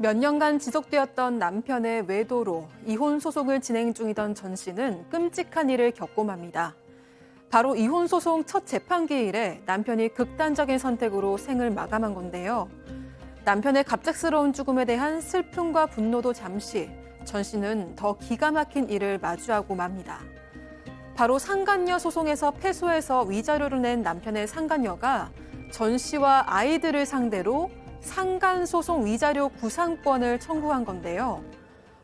몇 년간 지속되었던 남편의 외도로 이혼 소송을 진행 중이던 전 씨는 끔찍한 일을 겪고 맙니다. 바로 이혼 소송 첫 재판기일에 남편이 극단적인 선택으로 생을 마감한 건데요. 남편의 갑작스러운 죽음에 대한 슬픔과 분노도 잠시, 전 씨는 더 기가 막힌 일을 마주하고 맙니다. 바로 상간녀 소송에서 패소해서 위자료를 낸 남편의 상간녀가 전 씨와 아이들을 상대로 상간소송 위자료 구상권을 청구한 건데요.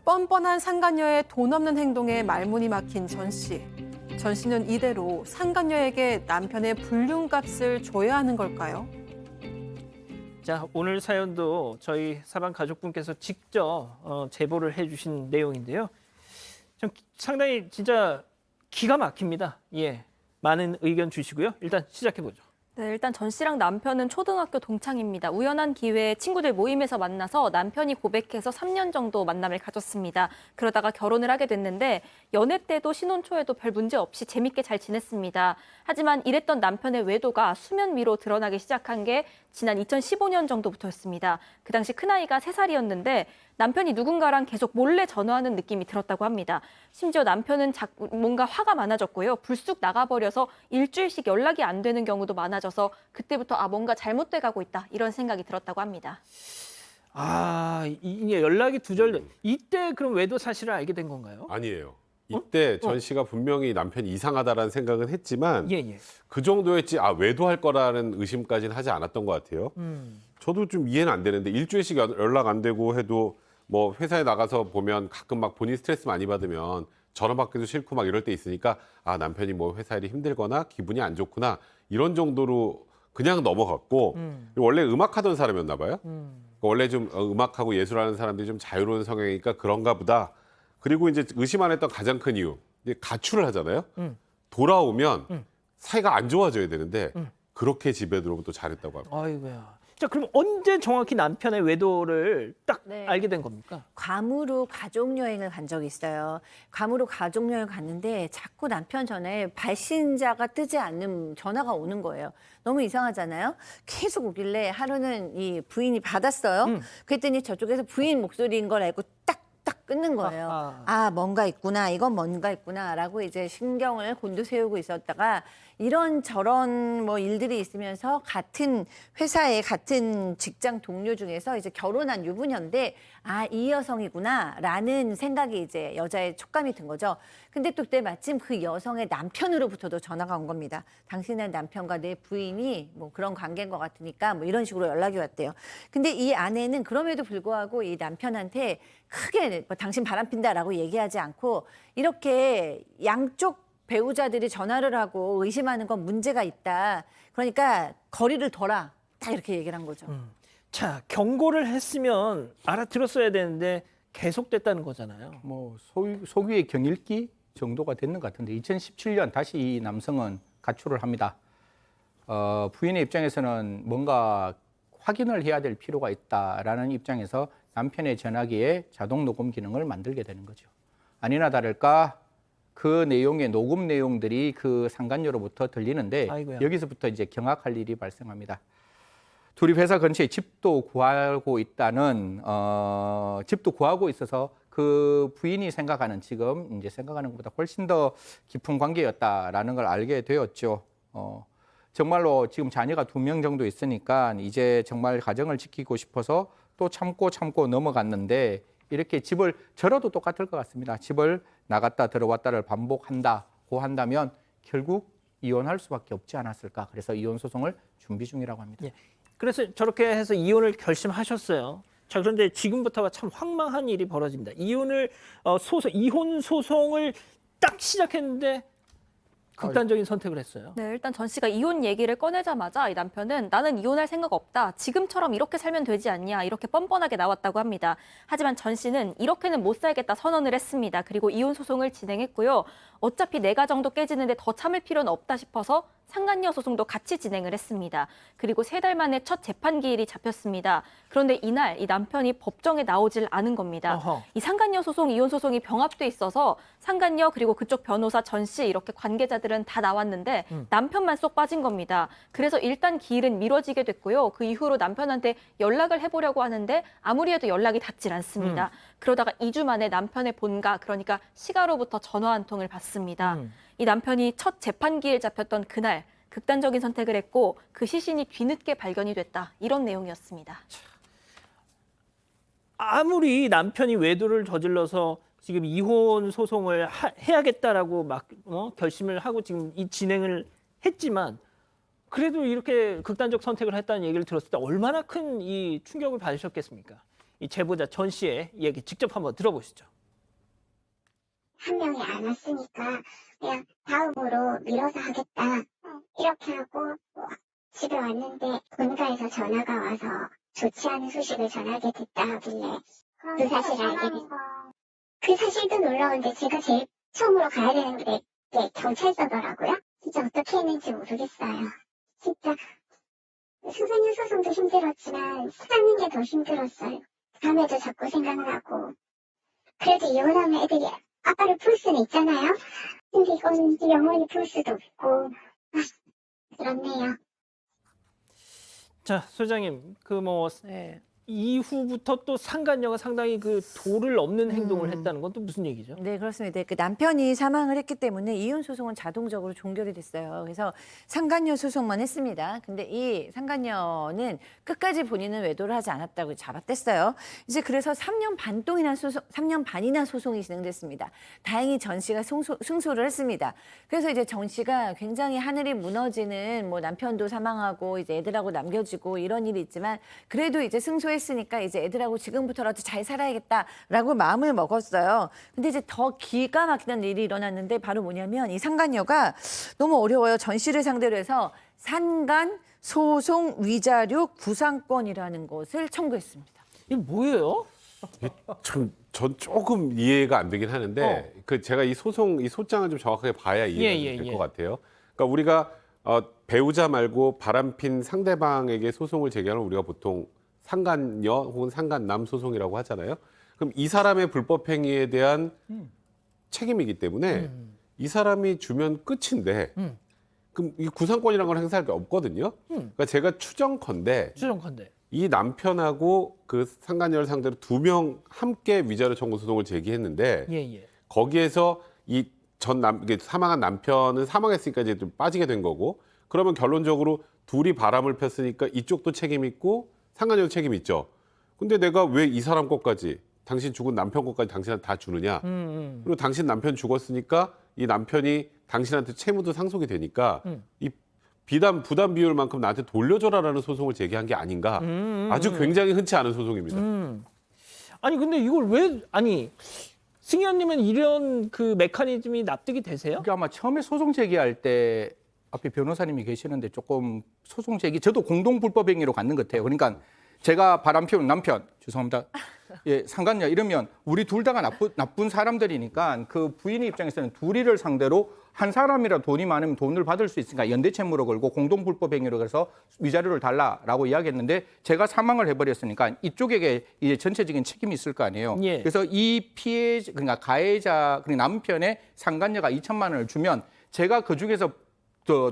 뻔뻔한 상간녀의 돈 없는 행동에 말문이 막힌 전 씨. 전 씨는 이대로 상간녀에게 남편의 불륜값을 줘야 하는 걸까요? 자, 오늘 사연도 저희 사랑 가족분께서 직접 제보를 해주신 내용인데요. 좀 상당히 진짜 기가 막힙니다. 예, 많은 의견 주시고요. 일단 시작해보죠. 네, 일단 전 씨랑 남편은 초등학교 동창입니다. 우연한 기회에 친구들 모임에서 만나서 남편이 고백해서 3년 정도 만남을 가졌습니다. 그러다가 결혼을 하게 됐는데 연애 때도 신혼 초에도 별 문제 없이 재밌게 잘 지냈습니다. 하지만 이랬던 남편의 외도가 수면 위로 드러나기 시작한 게 지난 2015년 정도부터였습니다. 그 당시 큰아이가 3살이었는데 남편이 누군가랑 계속 몰래 전화하는 느낌이 들었다고 합니다. 심지어 남편은 자꾸 뭔가 화가 많아졌고요. 불쑥 나가버려서 일주일씩 연락이 안 되는 경우도 많아져서 그때부터 뭔가 잘못돼 가고 있다 이런 생각이 들었다고 합니다. 이게 연락이 두절돼. 이때 그럼 외도 사실을 알게 된 건가요? 아니에요. 이때 전 씨가 분명히 남편이 이상하다라는 생각은 했지만 예. 그 정도였지 외도할 거라는 의심까지는 하지 않았던 것 같아요. 저도 좀 이해는 안 되는데 일주일씩 연락 안 되고 해도 뭐 회사에 나가서 보면 가끔 막 본인 스트레스 많이 받으면 전화 받기도 싫고 막 이럴 때 있으니까 남편이 뭐 회사 일이 힘들거나 기분이 안 좋구나 이런 정도로 그냥 넘어갔고 원래 음악하던 사람이었나 봐요. 원래 좀 음악하고 예술하는 사람들이 좀 자유로운 성향이니까 그런가 보다. 그리고 이제 의심 안 했던 가장 큰 이유, 이제 가출을 하잖아요. 돌아오면 사이가 안 좋아져야 되는데 그렇게 집에 들어오면 또 잘했다고 합니다. 아이고야. 자, 그럼 언제 정확히 남편의 외도를 딱 알게 된 겁니까? 괌으로 가족여행을 간 적이 있어요. 괌으로 가족여행을 갔는데 자꾸 남편 전화에 발신자가 뜨지 않는 전화가 오는 거예요. 너무 이상하잖아요. 계속 오길래 하루는 이 부인이 받았어요. 그랬더니 저쪽에서 부인 목소리인 걸 알고 딱 끊는 거예요. 뭔가 있구나. 이건 뭔가 있구나라고 이제 신경을 곤두세우고 있었다가 이런저런 뭐 일들이 있으면서 같은 회사의 같은 직장 동료 중에서 이제 결혼한 유부녀인데 이 여성이구나라는 생각이 이제 여자의 촉감이 든 거죠. 근데 또 그때 마침 그 여성의 남편으로부터도 전화가 온 겁니다. 당신의 남편과 내 부인이 뭐 그런 관계인 것 같으니까 뭐 이런 식으로 연락이 왔대요. 근데 이 아내는 그럼에도 불구하고 이 남편한테 크게 뭐 당신 바람핀다라고 얘기하지 않고 이렇게 양쪽 배우자들이 전화를 하고 의심하는 건 문제가 있다. 그러니까 거리를 둬라. 딱 이렇게 얘기를 한 거죠. 자, 경고를 했으면 알아들었어야 되는데 계속됐다는 거잖아요. 뭐 소유의 경일기 정도가 됐는 것 같은데 2017년 다시 이 남성은 가출을 합니다. 부인의 입장에서는 뭔가 확인을 해야 될 필요가 있다라는 입장에서 남편의 전화기에 자동 녹음 기능을 만들게 되는 거죠. 아니나 다를까 그 내용의 녹음 내용들이 그 상간녀로부터 들리는데 아이고야. 여기서부터 이제 경악할 일이 발생합니다. 둘이 회사 근처에 집도 구하고 있다는 집도 구하고 있어서 그 부인이 생각하는 지금 이제 생각하는 것보다 훨씬 더 깊은 관계였다라는 걸 알게 되었죠. 정말로 지금 자녀가 2명 정도 있으니까 이제 정말 가정을 지키고 싶어서 또 참고 넘어갔는데 이렇게 집을 저러도 똑같을 것 같습니다. 집을 나갔다 들어왔다를 반복한다고 한다면 결국 이혼할 수밖에 없지 않았을까. 그래서 이혼 소송을 준비 중이라고 합니다. 예. 그래서 저렇게 해서 이혼을 결심하셨어요. 자, 그런데 지금부터가 참 황망한 일이 벌어집니다. 이혼 소송을 딱 시작했는데 극단적인 선택을 했어요. 네, 일단 전 씨가 이혼 얘기를 꺼내자마자 이 남편은 나는 이혼할 생각 없다. 지금처럼 이렇게 살면 되지 않냐. 이렇게 뻔뻔하게 나왔다고 합니다. 하지만 전 씨는 이렇게는 못 살겠다 선언을 했습니다. 그리고 이혼 소송을 진행했고요. 어차피 내 가정도 깨지는데 더 참을 필요는 없다 싶어서 상간녀 소송도 같이 진행을 했습니다. 그리고 3달 만에 첫 재판 기일이 잡혔습니다. 그런데 이날 이 남편이 법정에 나오질 않은 겁니다. 어허. 이 상간녀 소송, 이혼 소송이 병합돼 있어서 상간녀 그리고 그쪽 변호사 전 씨 이렇게 관계자들은 다 나왔는데 남편만 쏙 빠진 겁니다. 그래서 일단 기일은 미뤄지게 됐고요. 그 이후로 남편한테 연락을 해보려고 하는데 아무리 해도 연락이 닿질 않습니다. 그러다가 2주 만에 남편의 본가, 그러니까 시가로부터 전화 한 통을 받습니다. 이 남편이 첫 재판 기일 잡혔던 그날 극단적인 선택을 했고 그 시신이 뒤늦게 발견이 됐다. 이런 내용이었습니다. 아무리 남편이 외도를 저질러서 지금 이혼 소송을 해야겠다라고 막 결심을 하고 지금 이 진행을 했지만 그래도 이렇게 극단적 선택을 했다는 얘기를 들었을 때 얼마나 큰 이 충격을 받으셨겠습니까? 이 제보자 전 씨의 얘기 직접 한번 들어보시죠. 한 명이 안 왔으니까 그냥 다음으로 미뤄서 하겠다 이렇게 하고 집에 왔는데 본가에서 전화가 와서 좋지 않은 소식을 전하게 됐다 하길래 그 사실을 알게 됐어요. 그 사실도 놀라운데 제가 제일 처음으로 가야 되는 게 경찰서더라고요. 진짜 어떻게 했는지 모르겠어요. 진짜 승소년 소송도 힘들었지만 사는 게 더 힘들었어요. 밤에도 자꾸 생각나고 그래도 이혼하면 애들이 아빠를 풀 수는 있잖아요. 근데 이거는 영원히 풀 수도 없고 그렇네요. 자, 소장님, 그 뭐 네. 이후부터 또 상간녀가 상당히 그 도를 넘는 행동을 했다는 건 또 무슨 얘기죠? 네, 그렇습니다. 그 남편이 사망을 했기 때문에 이혼 소송은 자동적으로 종결이 됐어요. 그래서 상간녀 소송만 했습니다. 근데 이 상간녀는 끝까지 본인은 외도를 하지 않았다고 잡아댔어요. 이제 그래서 3년 반 동이나 3년 반이나 소송이 진행됐습니다. 다행히 전 씨가 승소를 했습니다. 그래서 이제 정 씨가 굉장히 하늘이 무너지는 뭐 남편도 사망하고 이제 애들하고 남겨지고 이런 일이 있지만 그래도 이제 승소했으니까 이제 애들하고 지금부터라도 잘 살아야겠다라고 마음을 먹었어요. 근데 이제 더 기가 막히는 일이 일어났는데 바로 뭐냐면 이 상간녀가 너무 어려워요. 전 씨를 상대로 해서 상간 소송 위자료 구상권이라는 것을 청구했습니다. 이게 뭐예요? 전 조금 이해가 안 되긴 하는데 그 제가 이 소장을 좀 정확하게 봐야 이해가 될 것 같아요. 그러니까 우리가 배우자 말고 바람핀 상대방에게 소송을 제기하는 우리가 보통 상간녀 혹은 상간남 소송이라고 하잖아요. 그럼 이 사람의 불법 행위에 대한 책임이기 때문에 이 사람이 주면 끝인데 그럼 이 구상권이라는 걸 행사할 게 없거든요. 그러니까 제가 추정컨대 추정컨대. 이 남편하고 그 상간녀를 상대로 2명 함께 위자료 청구 소송을 제기했는데 예. 거기에서 이게 사망한 남편은 사망했으니까 이제 좀 빠지게 된 거고 그러면 결론적으로 둘이 바람을 폈으니까 이쪽도 책임 있고 상간녀도 책임 있죠. 근데 내가 왜 이 사람 것까지 당신 죽은 남편 것까지 당신한테 다 주느냐. 그리고 당신 남편 죽었으니까 이 남편이 당신한테 채무도 상속이 되니까 이 부담 비율만큼 나한테 돌려줘라라는 소송을 제기한 게 아닌가. 아주 굉장히 흔치 않은 소송입니다. 아니 근데 이걸 왜 승희원님은 이런 그 메커니즘이 납득이 되세요? 그게 아마 처음에 소송 제기할 때 앞에 변호사님이 계시는데 조금 소송 제기 저도 공동 불법 행위로 갖는 것 같아요. 그러니까 제가 바람 피운 남편 죄송합니다. 예, 상간녀 이러면 우리 둘 다가 나쁜 사람들이니까 그 부인의 입장에서는 둘이를 상대로 한 사람이라 돈이 많으면 돈을 받을 수 있으니까 연대 채무로 걸고 공동 불법 행위로 해서 위자료를 달라라고 이야기했는데 제가 사망을 해버렸으니까 이쪽에게 이제 전체적인 책임이 있을 거 아니에요. 예. 그래서 이 그러니까 가해자 그러니까 남편의 상간녀가 2천만 원을 주면 제가 그 중에서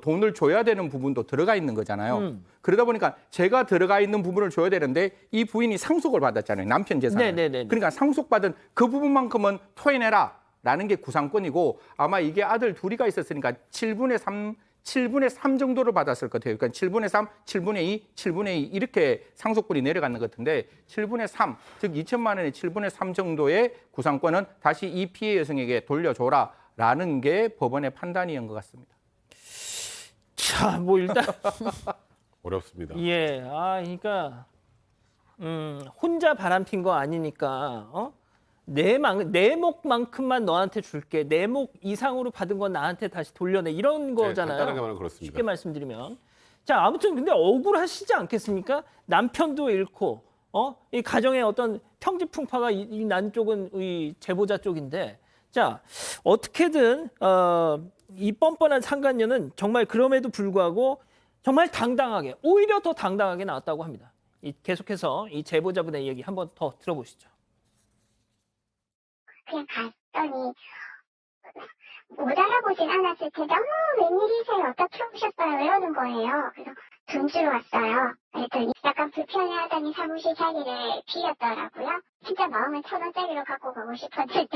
돈을 줘야 되는 부분도 들어가 있는 거잖아요. 그러다 보니까 제가 들어가 있는 부분을 줘야 되는데 이 부인이 상속을 받았잖아요. 남편 재산을. 네네네. 그러니까 상속받은 그 부분만큼은 토해내라라는 게 구상권이고 아마 이게 아들 둘이가 있었으니까 7분의 3 정도를 받았을 것 같아요. 그러니까 7분의 3, 7분의 2, 7분의 2 이렇게 상속분이 내려가는 것 같은데 7분의 3, 즉 2천만 원의 7분의 3 정도의 구상권은 다시 이 피해 여성에게 돌려줘라라는 게 법원의 판단이었던 것 같습니다. 자, 뭐 일단 어렵습니다. 예, 그러니까 혼자 바람핀 거 아니니까 내 목만큼만 너한테 줄게. 내 목 이상으로 받은 건 나한테 다시 돌려내. 이런 거잖아요. 간단하게 말하면 그렇습니다. 쉽게 말씀드리면. 자, 아무튼 근데 억울하시지 않겠습니까? 남편도 잃고 이 가정의 어떤 평지풍파가 난 쪽은 이 제보자 쪽인데 자, 어떻게든 이 뻔뻔한 상간녀는 정말 그럼에도 불구하고 정말 당당하게, 오히려 더 당당하게 나왔다고 합니다. 계속해서 이 제보자분의 얘기 한번 더 들어보시죠. 그냥 갔더니 못 알아보진 않았을 텐데 어머 웬일이세요 어떻게 오셨어요 이러는 거예요. 그래서 돈 주러 왔어요. 그랬더니 약간 불편해하더니 사무실 자리를 비웠더라고요. 진짜 마음은 1,000원짜리로 갖고 가고 싶었는데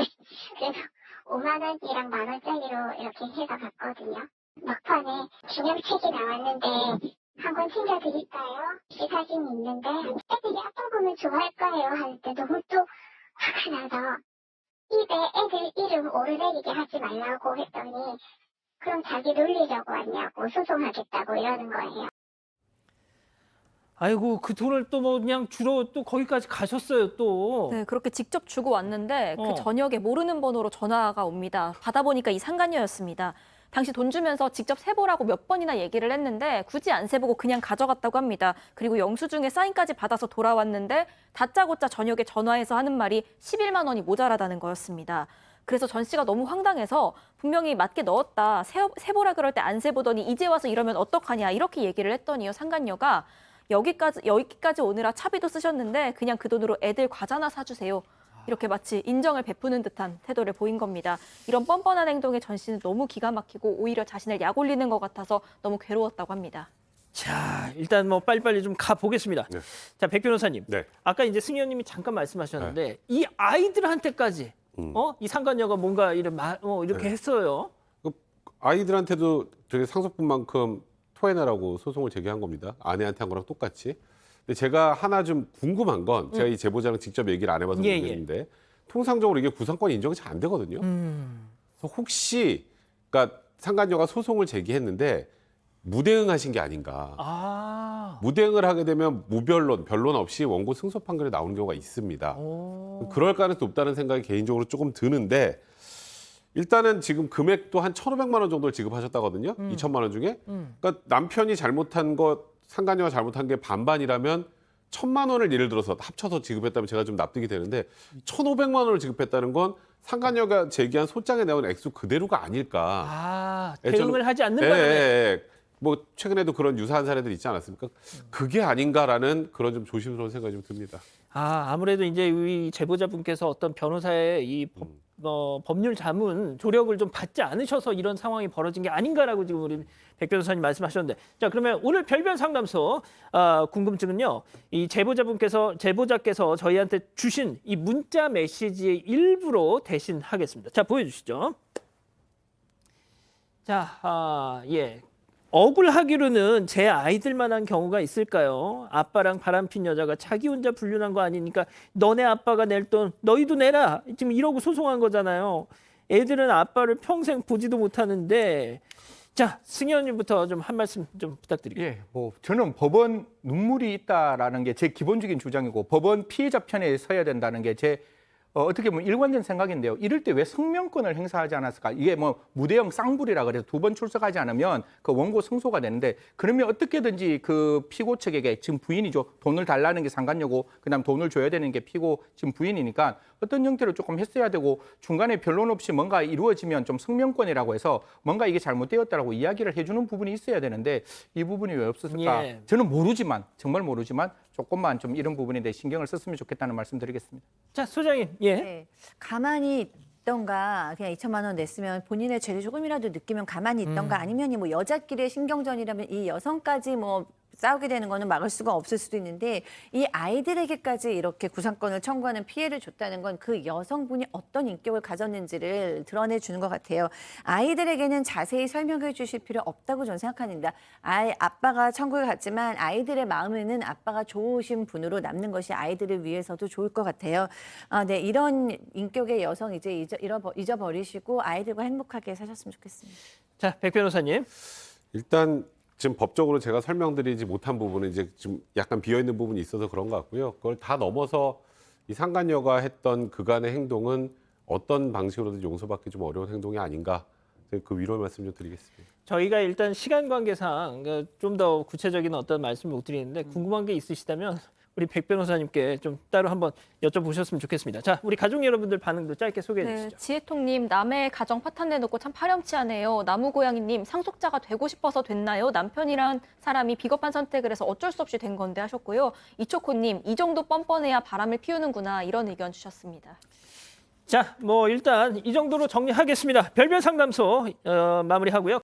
그래서 5만 원이랑 10,000원짜리로 이렇게 해서 갔거든요. 막판에 기념책이 나왔는데 한 권 챙겨드릴까요? 이 사진이 있는데 애들이 아빠 보면 좋아할 거예요 하는데 너무 또 화가 나서 입에 애들 이름 오르내리게 하지 말라고 했더니 그럼 자기 놀리려고 왔냐고 소송하겠다고 이러는 거예요. 아이고 그 돈을 또 뭐 그냥 주러 또 거기까지 가셨어요 또. 네, 그렇게 직접 주고 왔는데 어. 그 저녁에 모르는 번호로 전화가 옵니다. 받아보니까 이 상간녀였습니다. 당시 돈 주면서 직접 세보라고 몇 번이나 얘기를 했는데 굳이 안 세보고 그냥 가져갔다고 합니다. 그리고 영수증에 사인까지 받아서 돌아왔는데 다짜고짜 저녁에 전화해서 하는 말이 11만 원이 모자라다는 거였습니다. 그래서 전 씨가 너무 황당해서 분명히 맞게 넣었다. 세보라 그럴 때 안 세보더니 이제 와서 이러면 어떡하냐 이렇게 얘기를 했더니요. 상간녀가 여기까지 오느라 차비도 쓰셨는데 그냥 그 돈으로 애들 과자나 사주세요. 이렇게 마치 인정을 베푸는 듯한 태도를 보인 겁니다. 이런 뻔뻔한 행동에 전 씨는 너무 기가 막히고 오히려 자신을 약 올리는 것 같아서 너무 괴로웠다고 합니다. 자, 일단 뭐 빨리빨리 좀 가보겠습니다. 네. 자, 백 변호사님. 네. 아까 이제 승희 의원님이 잠깐 말씀하셨는데 이 아이들한테까지 이 상간녀가 뭔가 이렇게 네. 했어요. 아이들한테도 되게 상속분만큼 토해내라고 소송을 제기한 겁니다. 아내한테 한 거랑 똑같이. 근데 제가 하나 좀 궁금한 건 제가 이 제보자랑 직접 얘기를 안 해봐서 예, 모르겠는데 통상적으로 이게 구상권 인정이 잘 안 되거든요. 그래서 혹시 그러니까 상간녀가 소송을 제기했는데 무대응하신 게 아닌가. 아. 무대응을 하게 되면 변론 없이 원고 승소 판결이 나오는 경우가 있습니다. 그럴 가능성이 높다는 생각이 개인적으로 조금 드는데 일단은 지금 금액도 한 1,500만 원 정도를 지급하셨다거든요. 2천만 원 중에. 그러니까 남편이 잘못한 것, 상간녀가 잘못한 게 반반이라면 1,000만 원을 예를 들어서 합쳐서 지급했다면 제가 좀 납득이 되는데 1,500만 원을 지급했다는 건 상간녀가 제기한 소장에 나온 액수 그대로가 아닐까. 아, 예, 대응을 저는- 하지 않는 예, 바람에. 예. 뭐 최근에도 그런 유사한 사례들이 있지 않았습니까? 그게 아닌가라는 그런 좀 조심스러운 생각이 좀 듭니다. 아, 아무래도 이제 이 제보자분께서 어떤 변호사의 이 법률 자문 조력을 좀 받지 않으셔서 이런 상황이 벌어진 게 아닌가라고 지금 우리 백 변호사님 말씀하셨는데, 자 그러면 오늘 별별 상담소 궁금증은요, 이 제보자께서 저희한테 주신 이 문자 메시지의 일부로 대신 하겠습니다. 자 보여주시죠. 자, 예. 억울하기로는 제 아이들만 한 경우가 있을까요? 아빠랑 바람핀 여자가 자기 혼자 불륜한 거 아니니까 너네 아빠가 낼 돈 너희도 내라. 지금 이러고 소송한 거잖아요. 애들은 아빠를 평생 보지도 못하는데. 자, 승희 의원님부터 좀 한 말씀 좀 부탁드릴게요. 예, 뭐 저는 법원 눈물이 있다라는 게 제 기본적인 주장이고 법원 피해자 편에 서야 된다는 게 제 어떻게 보면 일관된 생각인데요. 이럴 때 왜 성명권을 행사하지 않았을까? 이게 뭐 무대형 쌍불이라 그래서 2번 출석하지 않으면 그 원고 승소가 되는데 그러면 어떻게든지 그 피고 측에게 지금 부인이죠. 돈을 달라는 게 상간녀고 그다음 돈을 줘야 되는 게 피고 지금 부인이니까 어떤 형태로 조금 했어야 되고 중간에 변론 없이 뭔가 이루어지면 좀 성명권이라고 해서 뭔가 이게 잘못되었다라고 이야기를 해주는 부분이 있어야 되는데 이 부분이 왜 없었을까? 예. 저는 모르지만 정말 모르지만 조금만 좀 이런 부분에 대해 신경을 썼으면 좋겠다는 말씀 드리겠습니다. 자, 소장님. 예. 네. 가만히 있던가 그냥 2천만 원 냈으면 본인의 죄를 조금이라도 느끼면 가만히 있던가 아니면 뭐 여자끼리의 신경전이라면 이 여성까지 뭐 싸우게 되는 거는 막을 수가 없을 수도 있는데 이 아이들에게까지 이렇게 구상권을 청구하는 피해를 줬다는 건 그 여성분이 어떤 인격을 가졌는지를 드러내 주는 것 같아요. 아이들에게는 자세히 설명해 주실 필요 없다고 저는 생각합니다. 아빠가 천국에 갔지만 아이들의 마음에는 아빠가 좋으신 분으로 남는 것이 아이들을 위해서도 좋을 것 같아요. 네, 이런 인격의 여성 이제 잊어버리시고 아이들과 행복하게 사셨으면 좋겠습니다. 자, 백 변호사님. 일단 지금 법적으로 제가 설명드리지 못한 부분은 이제 좀 약간 비어 있는 부분이 있어서 그런 것 같고요. 그걸 다 넘어서 이 상간녀가 했던 그간의 행동은 어떤 방식으로든 용서받기 좀 어려운 행동이 아닌가. 그 위로의 말씀 좀 드리겠습니다. 저희가 일단 시간 관계상 좀 더 구체적인 어떤 말씀을 못 드리는데 궁금한 게 있으시다면 우리 백 변호사님께 좀 따로 한번 여쭤보셨으면 좋겠습니다. 자, 우리 가족 여러분들 반응도 짧게 소개해 네, 주시죠. 지혜통님, 남의 가정 파탄내놓고 참 파렴치하네요. 나무고양이님, 상속자가 되고 싶어서 됐나요? 남편이란 사람이 비겁한 선택을 해서 어쩔 수 없이 된 건데 하셨고요. 이초코님, 이 정도 뻔뻔해야 바람을 피우는구나, 이런 의견 주셨습니다. 자, 뭐 일단 이 정도로 정리하겠습니다. 별별 상담소 마무리하고요.